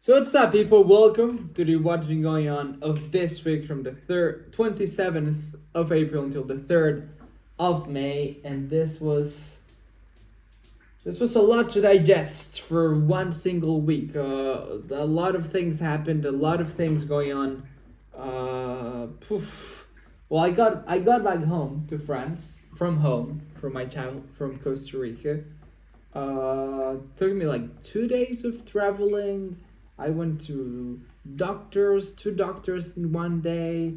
So what's up, people? Welcome to the What's Been Going On of this week from the 27th of April until the 3rd of May, and this was a lot to digest for one single week. A lot of things happened, a lot of things going on. Well, I got back home to France from home from my child from Costa Rica. Took me like 2 days of traveling. I went to two doctors in one day.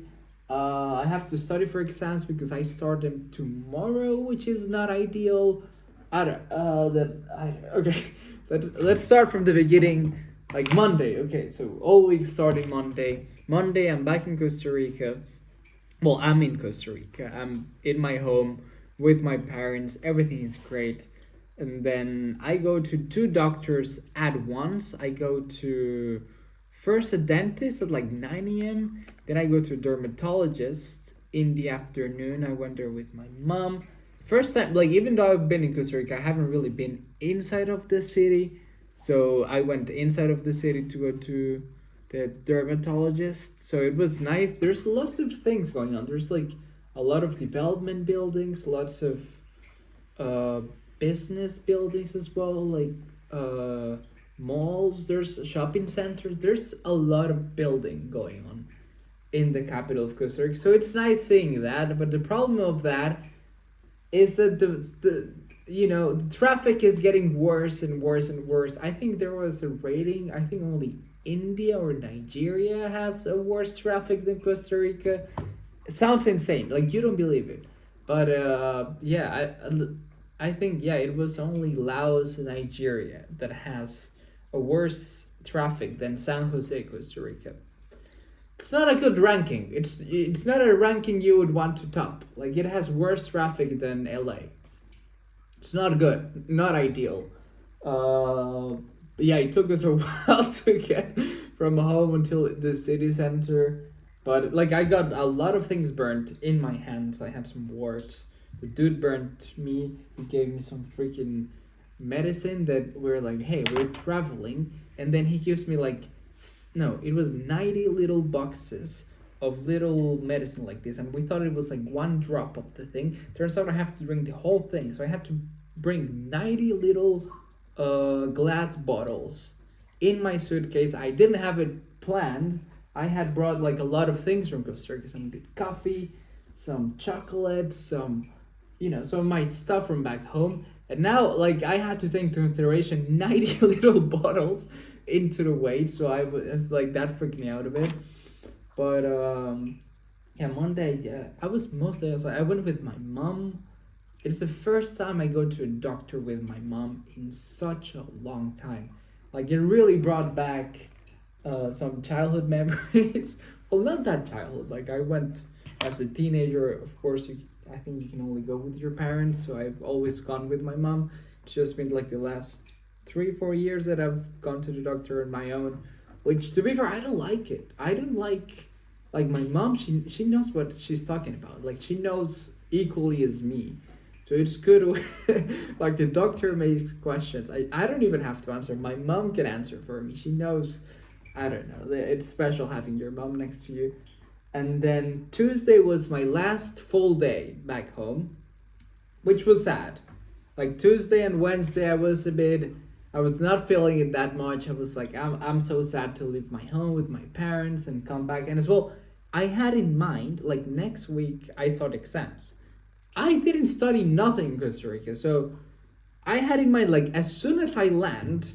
I have to study for exams because I start them tomorrow, which is not ideal. I don't. Okay. Let's start from the beginning. Like Monday. Okay, so all week starting Monday. Monday, I'm back in Costa Rica. Well, I'm in Costa Rica. I'm in my home with my parents. Everything is great. And then I go to two doctors at once. I go to first a dentist at like 9 a.m. Then I go to a dermatologist in the afternoon. I went there with my mom. First time, like, even though I've been in Costa Rica, I haven't really been inside of the city. So I went inside of the city to go to the dermatologist. So it was nice. There's lots of things going on. There's like a lot of development buildings, lots of uh business buildings as well, like malls. There's a shopping center. There's a lot of building going on in the capital of Costa Rica. So it's nice seeing that. But the problem of that is that the traffic is getting worse and worse and worse. I think there was a rating. I think only India or Nigeria has a worse traffic than Costa Rica. It sounds insane. Like you don't believe it, but yeah, I think yeah, it was only Laos and Nigeria that has a worse traffic than San Jose, Costa Rica. It's not a good ranking. It's not a ranking you would want to top. Like it has worse traffic than LA. It's not good, not ideal. Uh, yeah, it took us a while to get from home until the city center. But like I got a lot of things burnt in my hands. I had some warts. The dude burnt me. He gave me some freaking medicine that we're like, hey, we're traveling, and then he gives me like no, it was 90 little boxes of little medicine like this, and we thought it was like one drop of the thing. Turns out I have to drink the whole thing, so I had to bring 90 little glass bottles in my suitcase. I didn't have it planned. I had brought like a lot of things from Costa Rica, some good coffee, some chocolate, some of my stuff from back home. And now, like, I had to take into consideration 90 little bottles into the weight, so I was like, that freaked me out a bit. But, yeah, Monday, yeah, I was mostly outside. I went with my mom. It's the first time I go to a doctor with my mom in such a long time. Like, it really brought back some childhood memories. Well, not that childhood. Like, I went as a teenager, of course. I think you can only go with your parents, so I've always gone with my mom. It's just been like the last 3-4 years that I've gone to the doctor on my own, which, to be fair, I don't like it. I don't like my mom. She knows what she's talking about. Like she knows equally as me, so it's good. Like the doctor makes questions. I don't even have to answer. My mom can answer for me. She knows. I don't know. It's special having your mom next to you. And then Tuesday was my last full day back home, which was sad. Like Tuesday and Wednesday, I was not feeling it that much. I was like, I'm so sad to leave my home with my parents and come back. And as well, I had in mind, like next week, I start exams. I didn't study nothing in Costa Rica. So I had in mind, like, as soon as I land,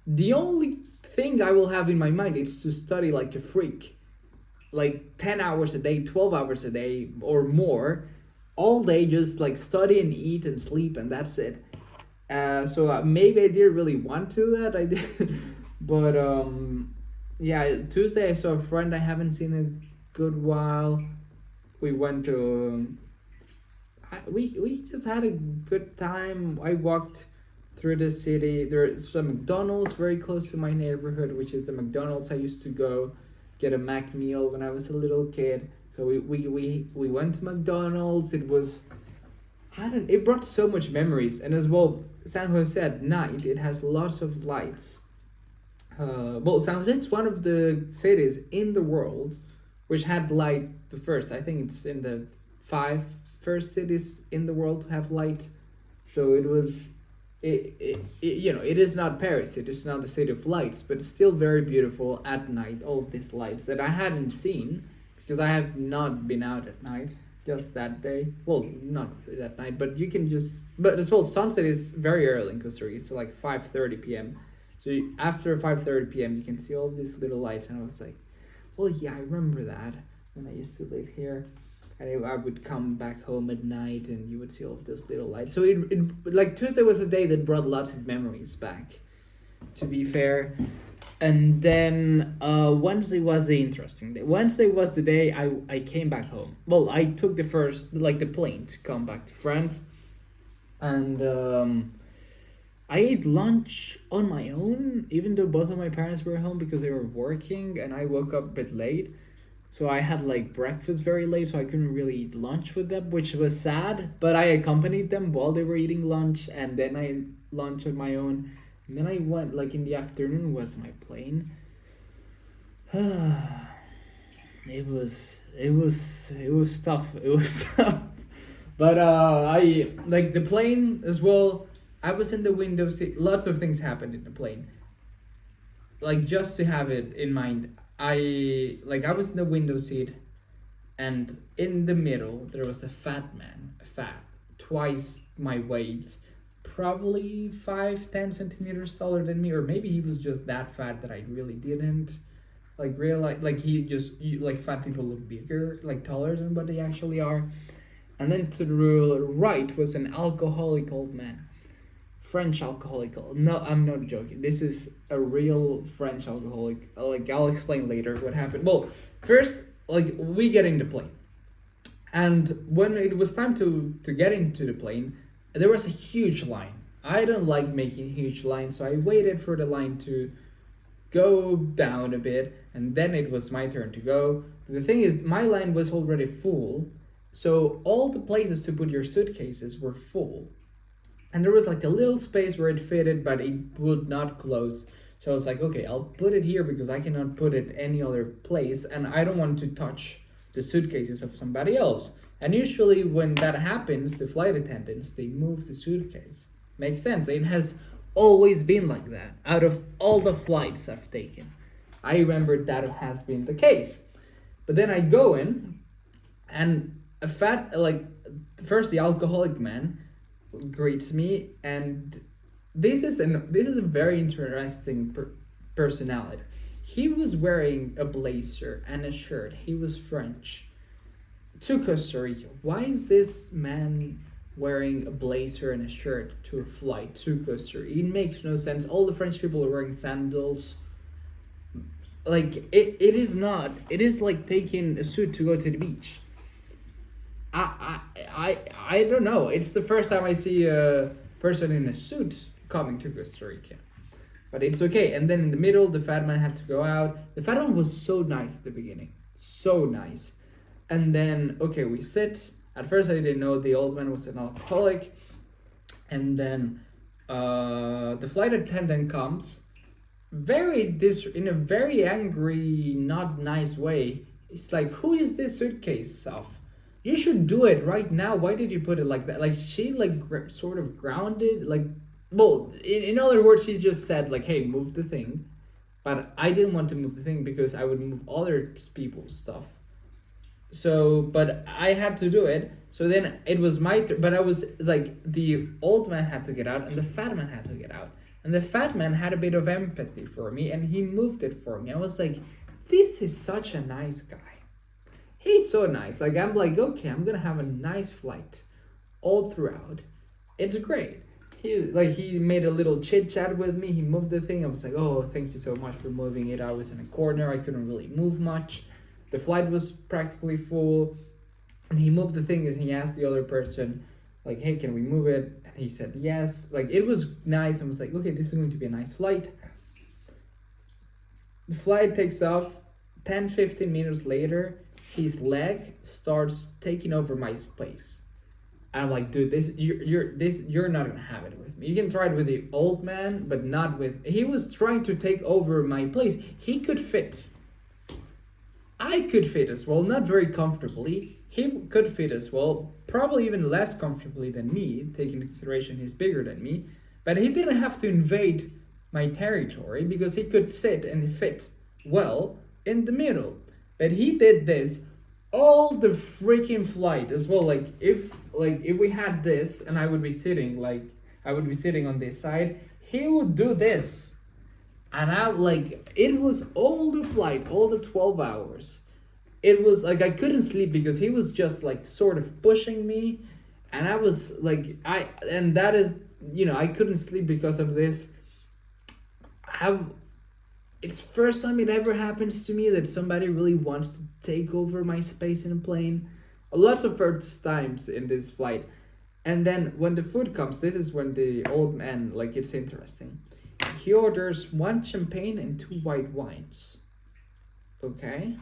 the only thing I will have in my mind is to study like a freak, like 10 hours a day, 12 hours a day or more, all day, just like study and eat and sleep, and that's it. So maybe I didn't really want to do that. I did. But yeah, Tuesday I saw a friend I haven't seen in a good while. We went to we just had a good time. I walked through the city. There's some McDonald's very close to my neighborhood, which is the McDonald's I used to go get a Mac meal when I was a little kid. So we went to McDonald's. It was it brought so much memories. And as well, San Jose at night, it has lots of lights. Well, San Jose is one of the cities in the world which had light the first. I think it's in the five first cities in the world to have light. So it was, it is not Paris. It is not the city of lights, but it's still very beautiful at night. All of these lights that I hadn't seen because I have not been out at night just that day. Well, not that night, but you can just. But as well, sunset is very early in Costa Rica. It's like 5:30 p.m. So after 5:30 p.m., you can see all these little lights, and I was like, well, yeah, I remember that when I used to live here. And I would come back home at night, and you would see all of those little lights. So like Tuesday was a day that brought lots of memories back, to be fair. And then Wednesday was the interesting day. Wednesday was the day I came back home. Well, I took the plane to come back to France, and I ate lunch on my own, even though both of my parents were home because they were working, and I woke up a bit late. So I had like breakfast very late, so I couldn't really eat lunch with them, which was sad. But I accompanied them while they were eating lunch, and then I ate lunch on my own. And then I went like in the afternoon was my plane. it was tough. It was tough. But I like the plane as well. I was in the window seat. Lots of things happened in the plane. Like just to have it in mind, I was in the window seat, and in the middle there was a fat man, twice my weight, probably 5-10 centimeters taller than me, or maybe he was just that fat that I really didn't like realize. Like like fat people look bigger, like taller than what they actually are. And then to the right was an alcoholic old man. French alcoholic. No, I'm not joking. This is a real French alcoholic. Like, I'll explain later what happened. Well, first, like, we get in the plane. And when it was time to get into the plane, there was a huge line. I don't like making huge lines, so I waited for the line to go down a bit, and then it was my turn to go. The thing is, my line was already full, so all the places to put your suitcases were full. And there was like a little space where it fitted, but it would not close. So I was like, okay, I'll put it here because I cannot put it any other place, and I don't want to touch the suitcases of somebody else. And usually when that happens, the flight attendants, they move the suitcase. Makes sense. It has always been like that. Out of all the flights I've taken, I remember that has been the case. But then I go in, and first the alcoholic man greets me, and this is a very interesting personality. He was wearing a blazer and a shirt. He was French. To Costa Rica. Why is this man wearing a blazer and a shirt to a flight to Costa Rica? It makes no sense. All the French people are wearing sandals. Like it is not. It is like taking a suit to go to the beach. I don't know. It's the first time I see a person in a suit coming to Costa Rica. But it's okay. And then in the middle, the fat man had to go out. The fat man was so nice at the beginning. So nice. And then, okay, we sit. At first, I didn't know the old man was an alcoholic. And then the flight attendant comes in a very angry, not nice way. It's like, who is this suitcase of? You should do it right now. Why did you put it like that? Like, she sort of grounded, like, well, in other words, she just said like, hey, move the thing. But I didn't want to move the thing because I would move other people's stuff. So, but I had to do it. So then it was my turn. But I was like, the old man had to get out and the fat man had to get out. And the fat man had a bit of empathy for me and he moved it for me. I was like, this is such a nice guy. He's so nice. Like, I'm like, okay, I'm gonna have a nice flight all throughout. It's great. He made a little chit chat with me. He moved the thing. I was like, oh, thank you so much for moving it. I was in a corner. I couldn't really move much. The flight was practically full. And he moved the thing and he asked the other person, like, hey, can we move it? And he said yes. Like, it was nice. I was like, okay, this is going to be a nice flight. The flight takes off. 10-15 minutes later, his leg starts taking over my space. And I'm like, dude, you're not gonna have it with me. You can try it with the old man, but not with. He was trying to take over my place. He could fit. I could fit as well, not very comfortably. He could fit as well, probably even less comfortably than me, taking into consideration he's bigger than me. But he didn't have to invade my territory because he could sit and fit well in the middle. But he did this all the freaking flight as well. If we had this and I would be sitting on this side, he would do this. And it was all the flight, all the 12 hours. It was like I couldn't sleep because he was just like sort of pushing me, and I was like that is, I couldn't sleep because of this. It's first time it ever happens to me that somebody really wants to take over my space in a plane. Lots of first times in this flight. And then when the food comes, this is when the old man, it's interesting. He orders 1 champagne and 2 white wines. Okay.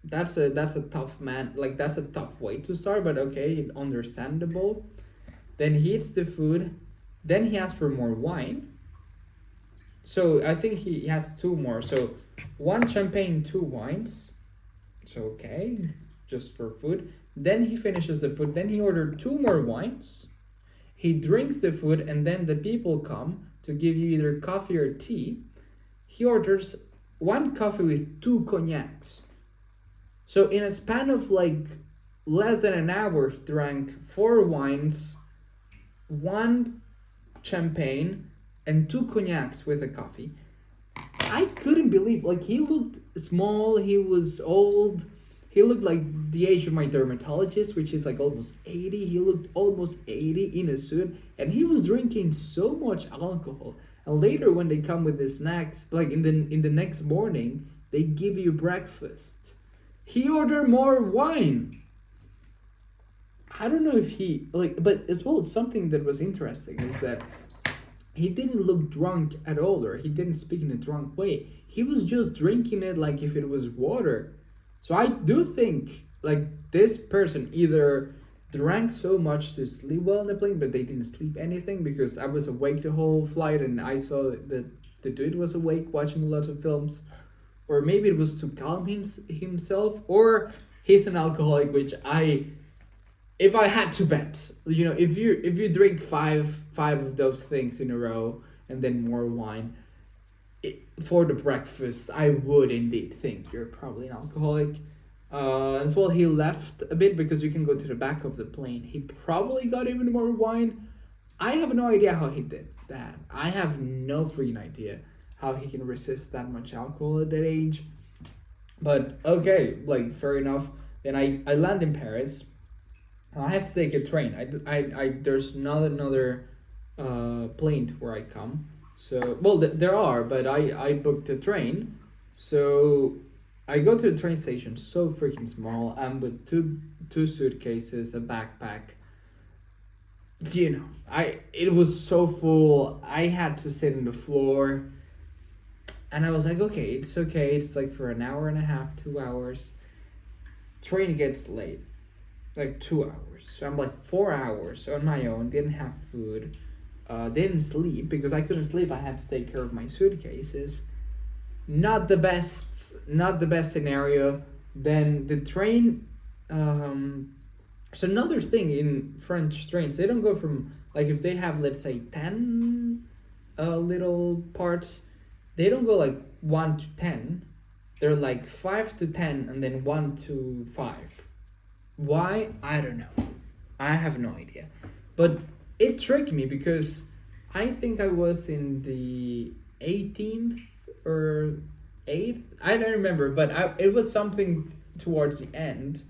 That's a tough man, that's a tough way to start, but okay, understandable. Then he eats the food, then he asks for more wine. So I think he has 2 more. So 1 champagne, 2 wines. So okay, just for food. Then he finishes the food. Then he ordered 2 more wines. He drinks the food, and then the people come to give you either coffee or tea. He orders 1 coffee with 2 cognacs. So in a span of less than an hour, he drank 4 wines, 1 champagne, and 2 cognacs with a coffee. I couldn't believe, he looked small, he was old, he looked like the age of my dermatologist, which is almost 80. He looked almost 80 in a suit, and he was drinking so much alcohol. And later when they come with the snacks, in the next morning, they give you breakfast. He ordered more wine. I don't know if he, but as well, something that was interesting is that he didn't look drunk at all, or he didn't speak in a drunk way. He was just drinking it like if it was water. So I do think, this person either drank so much to sleep well on the plane, but they didn't sleep anything because I was awake the whole flight and I saw that the dude was awake watching lots of films. Or maybe it was to calm himself, or he's an alcoholic, which if I had to bet, if you drink five of those things in a row and then more wine for the breakfast, I would indeed think you're probably an alcoholic. As well, he left a bit because you can go to the back of the plane. He probably got even more wine. I have no idea how he did that. I have no freaking idea how he can resist that much alcohol at that age. But okay, fair enough. Then I land in Paris. I have to take a train. I there's not another plane to where I come. So there are, but I booked a train. So I go to the train station, so freaking small. I'm with two suitcases, a backpack. It was so full. I had to sit on the floor. And I was like, okay. It's for an hour and a half, 2 hours. Train gets late. 2 hours. So I'm 4 hours on my own, didn't have food, didn't sleep because I couldn't sleep. I had to take care of my suitcases. Not the best scenario. Then the train, so another thing in French trains, they don't go from, if they have, let's say, 10 little parts, they don't go 1 to 10. They're 5 to 10 and then 1 to 5. Why? I don't know. I have no idea. But it tricked me because I think I was in the 18th or 8th. I don't remember, but it was something towards the end.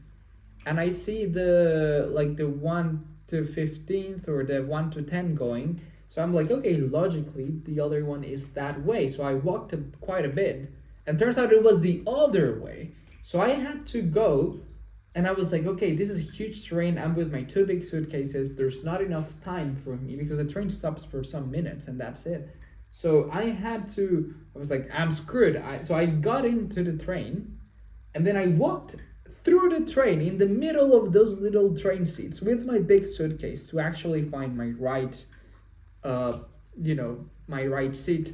And I see the 1 to 15th or the 1 to 10 going. So I'm okay, logically, the other one is that way. So I walked quite a bit. And turns out it was the other way. So I had to go. And I was okay, this is a huge train. I'm with my 2 big suitcases. There's not enough time for me because the train stops for some minutes and that's it. So I was I'm screwed. So I got into the train and then I walked through the train in the middle of those little train seats with my big suitcase to actually find my right, uh, my right seat.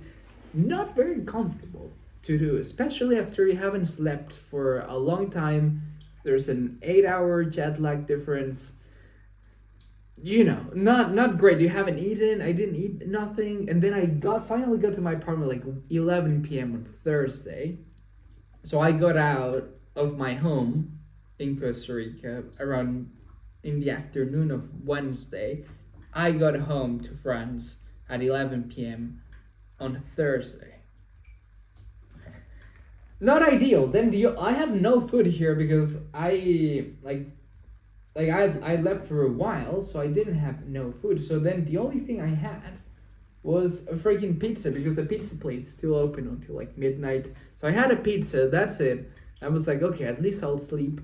Not very comfortable to do, especially after you haven't slept for a long time. There's an 8 hour jet lag difference. Not great. You haven't eaten. I didn't eat nothing, and then I finally got to my apartment like 11 p.m. on Thursday. So I got out of my home in Costa Rica around in the afternoon of Wednesday. I got home to France at 11 p.m. on Thursday. Not ideal. Then I have no food here because I left for a while, so I didn't have no food. So then the only thing I had was a freaking pizza because the pizza place is still open until like midnight. So I had a pizza. That's it. I was like, okay, at least I'll sleep.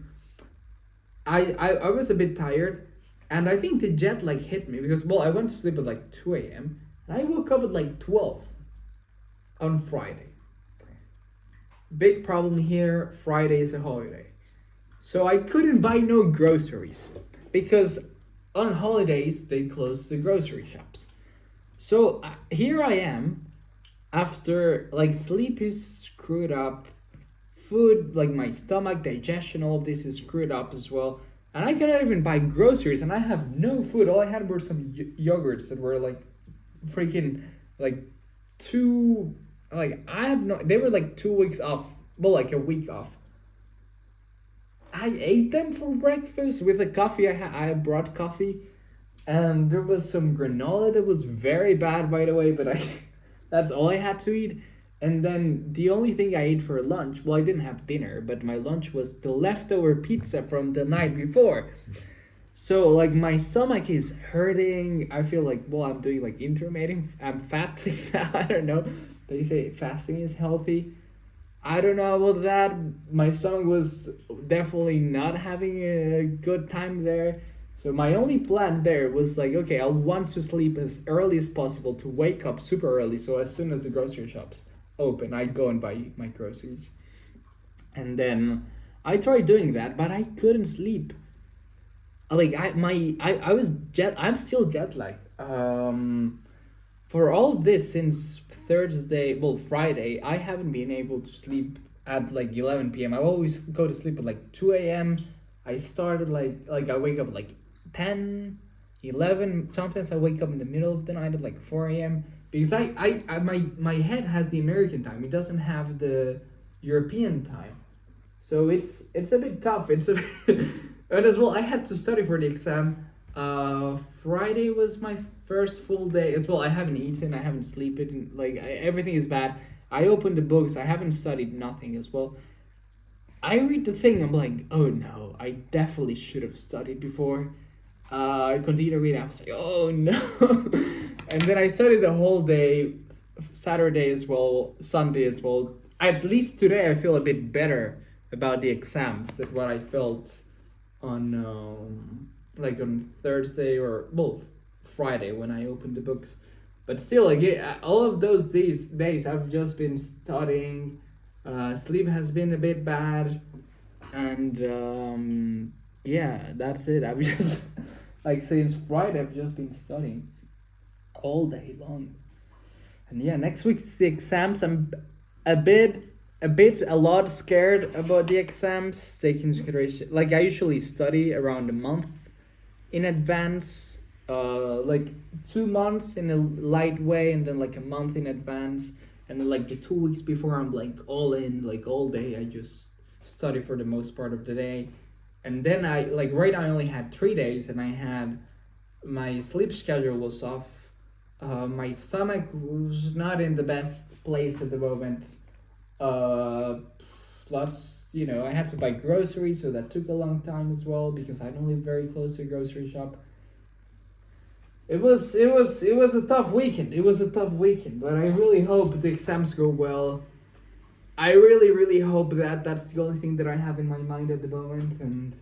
I was a bit tired, and I think the jet lag hit me because I went to sleep at like 2 a.m. and I woke up at like 12 on Friday. Big problem here, Friday is a holiday. So I couldn't buy no groceries because on holidays they close the grocery shops. So here I am after like sleep is screwed up, food, like my stomach, digestion, all of this is screwed up as well. And I cannot even buy groceries and I have no food. All I had were some yogurts that were like freaking like they were like 2 weeks off, like a week off. I ate them for breakfast with a coffee. I brought coffee, and there was some granola that was very bad, by the way. But that's all I had to eat. And then the only thing I ate for lunch, I didn't have dinner, but my lunch was the leftover pizza from the night before. So like my stomach is hurting. I feel like I'm doing like intermittent. I'm fasting now. I don't know. They say fasting is healthy. I don't know about that. My stomach was definitely not having a good time there. So my only plan there was like, okay, I'll want to sleep as early as possible to wake up super early. So as soon as the grocery shops open, I go and buy my groceries. And then I tried doing that, but I couldn't sleep. Like I'm still jet lagged. For all of this since Friday, I haven't been able to sleep at like 11 p.m. I always go to sleep at like 2 a.m. I started like I wake up at like 10, 11. Sometimes I wake up in the middle of the night at like 4 a.m. because my head has the American time. It doesn't have the European time. So it's a bit tough. It's a bit and as well I had to study for the exam. Friday was my first full day as well. I haven't eaten, I haven't sleeping, everything is bad. I opened the books, I haven't studied nothing as well. I read the thing, I'm like, oh no, I definitely should have studied before. I continue to read, I was like, oh no. And then I studied the whole day, Saturday as well, Sunday as well. At least today I feel a bit better about the exams than what I felt on on Thursday or Friday when I opened the books. But still, all of those days I've just been studying. Sleep has been a bit bad, and that's it. I've just since Friday I've just been studying all day long. And next week's the exams. I'm a lot scared about the exams. Take into consideration, I usually study around a month in advance, 2 months in a light way, and then a month in advance, and then the 2 weeks before I'm all in, all day. I just study for the most part of the day, and then I right now I only had 3 days, and I had my sleep schedule was off. My stomach was not in the best place at the moment. Plus, I had to buy groceries, so that took a long time as well because I don't live very close to a grocery shop. It was a tough weekend. It was a tough weekend, but I really hope the exams go well. I really, really hope that that's the only thing that I have in my mind at the moment. And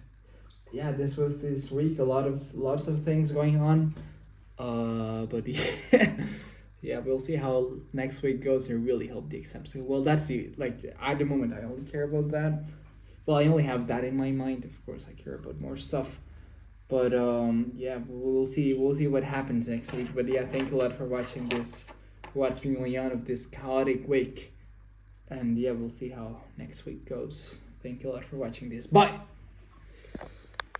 this was this week. Lots of things going on. But we'll see how next week goes. I really hope the exams go well. That's at the moment I only care about that. well, I only have that in my mind. Of course, I care about more stuff. But yeah, we'll see. We'll see what happens next week. But yeah, thank you a lot for watching this. What's been going on of this chaotic week, and yeah, we'll see how next week goes. Thank you a lot for watching this. Bye.